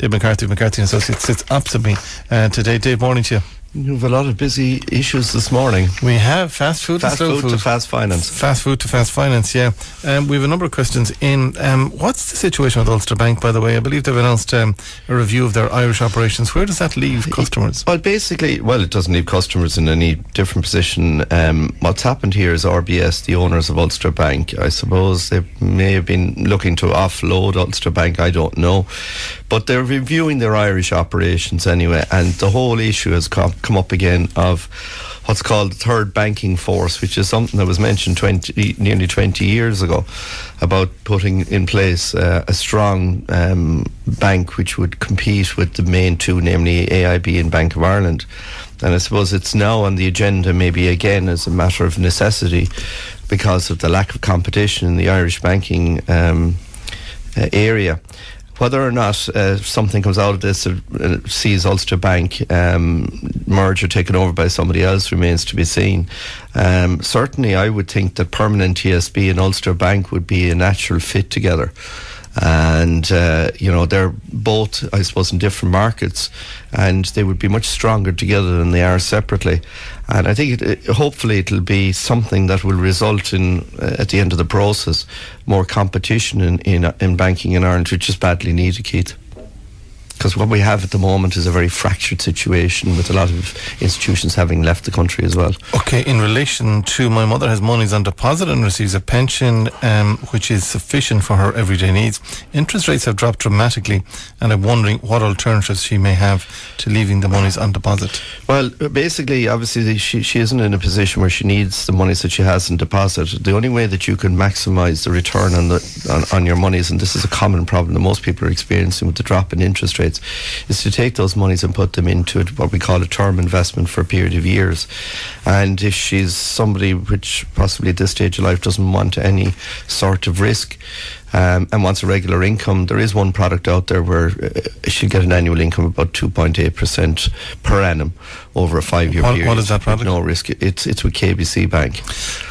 Dave McCarthy, McCarthy and Associates, sits opposite me today. Dave, morning to you. You have a lot of busy issues this morning. We have fast food to fast finance. Fast food to fast finance, yeah. We have a number of questions in. What's the situation with Ulster Bank, by the way? I believe they've announced a review of their Irish operations. Where does that leave customers? Well, basically, it doesn't leave customers in any different position. What's happened here is RBS, the owners of Ulster Bank, I suppose they may have been looking to offload Ulster Bank, I don't know. But they're reviewing their Irish operations anyway, and the whole issue has come up again of what's called the third banking force, which is something that was mentioned nearly 20 years ago, about putting in place a strong bank which would compete with the main two, namely AIB and Bank of Ireland. And I suppose it's now on the agenda, maybe again as a matter of necessity, because of the lack of competition in the Irish banking area. Whether or not something comes out of this sees Ulster Bank merged or taken over by somebody else remains to be seen. Certainly I would think that Permanent TSB and Ulster Bank would be a natural fit together. And they're both, I suppose, in different markets, and they would be much stronger together than they are separately. And I think hopefully it'll be something that will result in, at the end of the process, more competition in banking in Ireland, which is badly needed, Keith. Because what we have at the moment is a very fractured situation, with a lot of institutions having left the country as well. Okay, in relation to my mother has monies on deposit and receives a pension which is sufficient for her everyday needs. Interest rates have dropped dramatically, and I'm wondering what alternatives she may have to leaving the monies on deposit. Well, basically, obviously, she isn't in a position where she needs the monies that she has in deposit. The only way that you can maximise the return on your monies, and this is a common problem that most people are experiencing with the drop in interest rates, is to take those monies and put them into what we call a term investment for a period of years. And if she's somebody which possibly at this stage of life doesn't want any sort of risk and wants a regular income, there is one product out there where she'll get an annual income of about 2.8% per annum over a 5-year period. What is that product? No risk. It's with KBC Bank.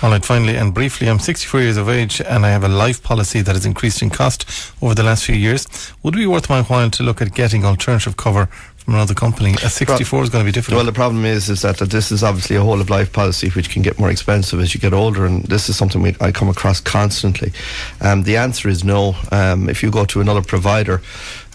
All right, finally and briefly, I'm 64 years of age and I have a life policy that has increased in cost over the last few years. Would it be worth my while to look at getting alternative cover from another company? At 64 is going to be difficult. Well, the problem is that this is obviously a whole of life policy which can get more expensive as you get older, and this is something I come across constantly. The answer is no. If you go to another provider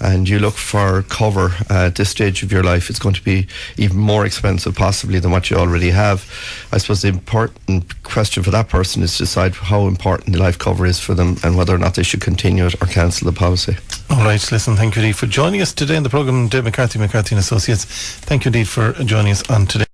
and you look for cover at this stage of your life, it's going to be even more expensive possibly than what you already have. I suppose the important question for that person is to decide how important the life cover is for them and whether or not they should continue it or cancel the policy. All right, listen, thank you indeed for joining us today in the programme. Dave McCarthy, McCarthy and Associates, thank you indeed for joining us on today.